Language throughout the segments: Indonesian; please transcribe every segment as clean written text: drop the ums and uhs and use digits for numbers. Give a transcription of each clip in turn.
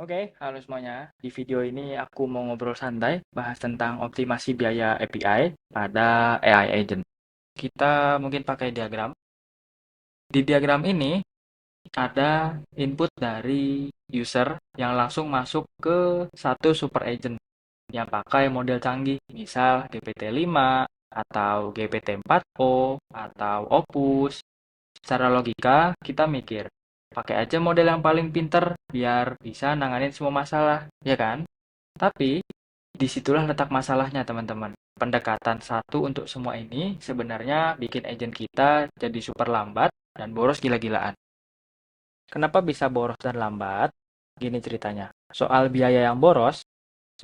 Oke, halo semuanya. Di video ini aku mau ngobrol santai, bahas tentang optimasi biaya API pada AI agent. Kita mungkin pakai diagram. Di diagram ini ada input dari user yang langsung masuk ke satu super agent yang pakai model canggih, misal GPT-5 atau GPT-4o atau Opus. Secara logika, kita mikir, pakai aja model yang paling pinter biar bisa nanganin semua masalah, ya kan? Tapi, disitulah letak masalahnya, teman-teman. Pendekatan satu untuk semua ini sebenarnya bikin agent kita jadi super lambat dan boros gila-gilaan. Kenapa bisa boros dan lambat? Gini ceritanya. Soal biaya yang boros,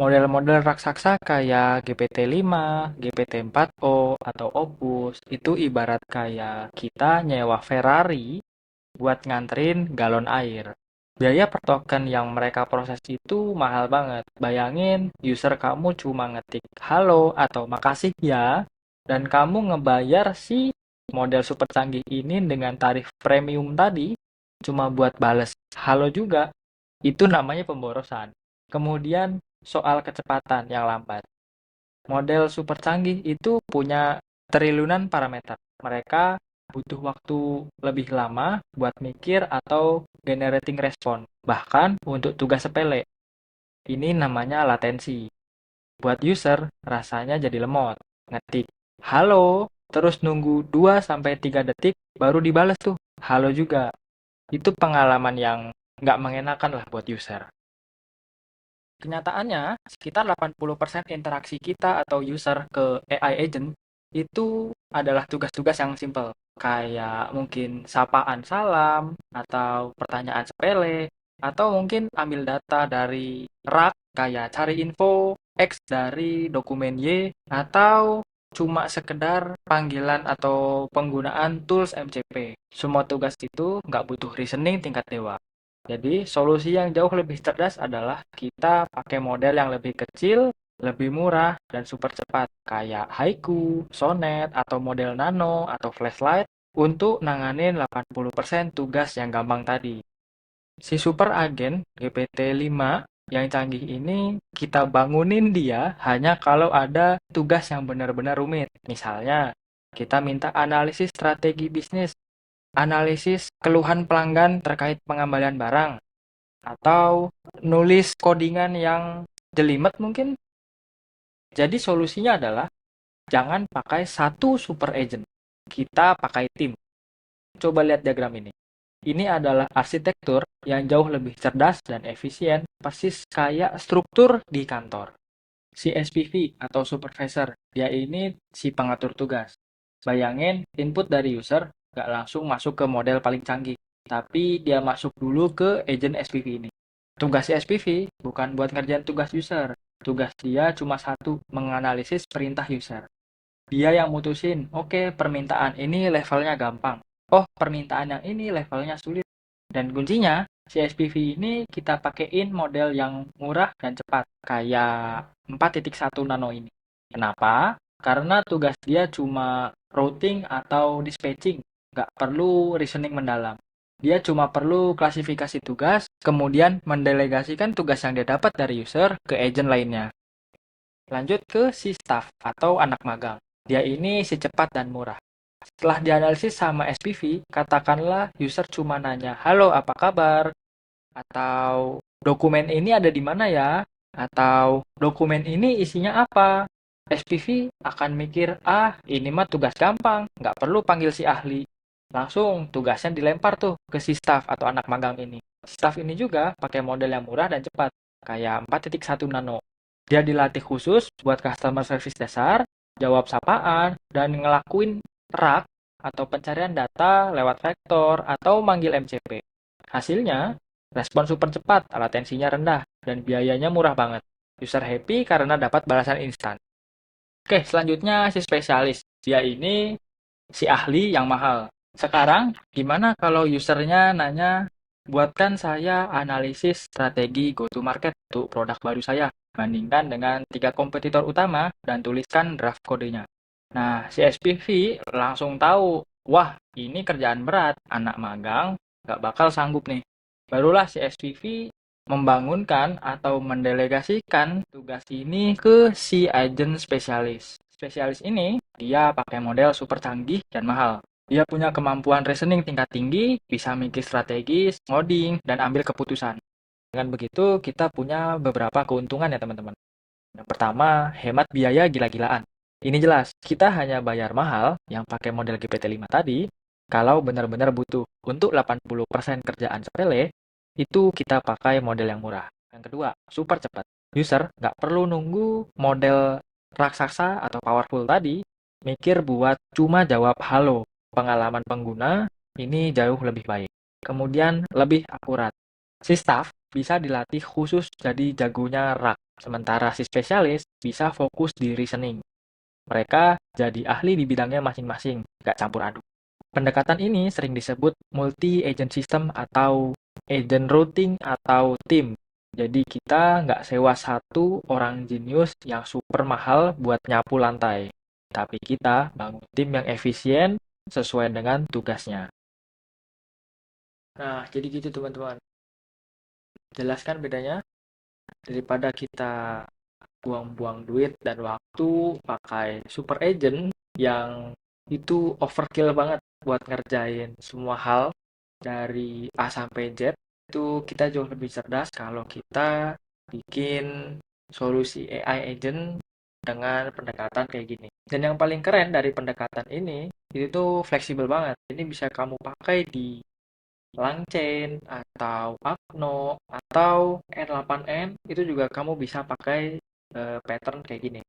model-model raksasa kayak GPT-5, GPT-4o, atau Opus itu ibarat kayak kita nyewa Ferrari buat nganterin galon air. Biaya per token yang mereka proses itu mahal banget. Bayangin, user kamu cuma ngetik halo atau makasih ya, dan kamu ngebayar si model super canggih ini dengan tarif premium tadi, cuma buat bales halo juga. Itu namanya pemborosan. Kemudian soal kecepatan yang lambat. Model super canggih itu punya triliunan parameter. Mereka butuh waktu lebih lama buat mikir atau generating respon. Bahkan untuk tugas sepele. Ini namanya latensi. Buat user, rasanya jadi lemot. Ngetik, halo, terus nunggu 2-3 detik baru dibales tuh. Halo juga. Itu pengalaman yang nggak mengenakan lah buat user. Kenyataannya, sekitar 80% interaksi kita atau user ke AI agent itu adalah tugas-tugas yang simple, kayak mungkin sapaan salam, atau pertanyaan sepele, atau mungkin ambil data dari rak, kayak cari info X dari dokumen Y, atau cuma sekedar panggilan atau penggunaan tools MCP. Semua tugas itu nggak butuh reasoning tingkat dewa. Jadi, solusi yang jauh lebih cerdas adalah kita pakai model yang lebih kecil, lebih murah, dan super cepat, kayak Haiku, Sonnet, atau model Nano, atau Flashlight, untuk nanganin 80% tugas yang gampang tadi. Si super agen GPT-5 yang canggih ini, kita bangunin dia hanya kalau ada tugas yang benar-benar rumit. Misalnya, kita minta analisis strategi bisnis, analisis keluhan pelanggan terkait pengembalian barang, atau nulis codingan yang jelimet mungkin. Jadi solusinya adalah jangan pakai satu super agent. Kita pakai tim. Coba lihat diagram ini. Ini adalah arsitektur yang jauh lebih cerdas dan efisien, persis kayak struktur di kantor. Si SPV atau supervisor, dia ini si pengatur tugas. Bayangin input dari user nggak langsung masuk ke model paling canggih, tapi dia masuk dulu ke agent SPV ini. Tugas si SPV bukan buat ngerjain tugas user. Tugas dia cuma satu, menganalisis perintah user. Dia yang mutusin, oke, permintaan ini levelnya gampang. Oh, permintaan yang ini levelnya sulit. Dan kuncinya, si SPV ini kita pakein model yang murah dan cepat, kayak 4.1 nano ini. Kenapa? Karena tugas dia cuma routing atau dispatching, nggak perlu reasoning mendalam. Dia cuma perlu klasifikasi tugas, kemudian mendelegasikan tugas yang dia dapat dari user ke agent lainnya. Lanjut ke si staff atau anak magang. Dia ini si cepat dan murah. Setelah dianalisis sama SPV, katakanlah user cuma nanya, halo apa kabar? Atau dokumen ini ada di mana ya? Atau dokumen ini isinya apa? SPV akan mikir, ini mah tugas gampang, nggak perlu panggil si ahli. Langsung tugasnya dilempar tuh ke si staff atau anak magang ini. Staff ini juga pakai model yang murah dan cepat, kayak 4.1 nano. Dia dilatih khusus buat customer service dasar, jawab sapaan, dan ngelakuin rak atau pencarian data lewat vektor atau manggil MCP. Hasilnya, respon super cepat, latensinya rendah, dan biayanya murah banget. User happy karena dapat balasan instan. Oke, selanjutnya si spesialis. Dia ini si ahli yang mahal. Sekarang, gimana kalau usernya nanya, buatkan saya analisis strategi go-to-market untuk produk baru saya, bandingkan dengan 3 kompetitor utama, dan tuliskan draft kodenya. Nah, si SPV langsung tahu, wah, ini kerjaan berat, anak magang, nggak bakal sanggup nih. Barulah si SPV membangunkan atau mendelegasikan tugas ini ke si agent spesialis. Spesialis ini dia pakai model super canggih dan mahal. Dia punya kemampuan reasoning tingkat tinggi, bisa mikir strategis, ngoding, dan ambil keputusan. Dengan begitu, kita punya beberapa keuntungan ya teman-teman. Yang pertama, hemat biaya gila-gilaan. Ini jelas, kita hanya bayar mahal yang pakai model GPT-5 tadi, kalau benar-benar butuh. Untuk 80% kerjaan sepele, itu kita pakai model yang murah. Yang kedua, super cepat. User nggak perlu nunggu model raksasa atau powerful tadi, mikir buat cuma jawab halo. Pengalaman pengguna ini jauh lebih baik. Kemudian lebih akurat. Si staff bisa dilatih khusus jadi jagonya rak, sementara si spesialis bisa fokus di reasoning. Mereka jadi ahli di bidangnya masing-masing, nggak campur aduk. Pendekatan ini sering disebut multi-agent system atau agent routing atau tim. Jadi kita nggak sewa satu orang jenius yang super mahal buat nyapu lantai. Tapi kita bangun tim yang efisien sesuai dengan tugasnya. Nah, jadi gitu teman-teman. Jelaskan bedanya daripada kita buang-buang duit dan waktu pakai super agent yang itu overkill banget buat ngerjain semua hal dari A sampai Z. Itu kita jauh lebih cerdas kalau kita bikin solusi AI agent dengan pendekatan kayak gini. Dan yang paling keren dari pendekatan ini, itu tuh fleksibel banget. Ini bisa kamu pakai di Langchain atau Agno atau N8N itu juga kamu bisa pakai pattern kayak gini.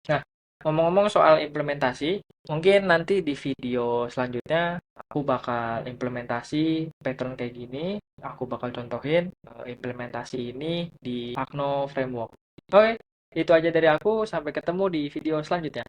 Nah, ngomong-ngomong soal implementasi, mungkin nanti di video selanjutnya aku bakal implementasi pattern kayak gini. Aku bakal contohin implementasi ini di Agno Framework. Oke, itu aja dari aku. Sampai ketemu di video selanjutnya.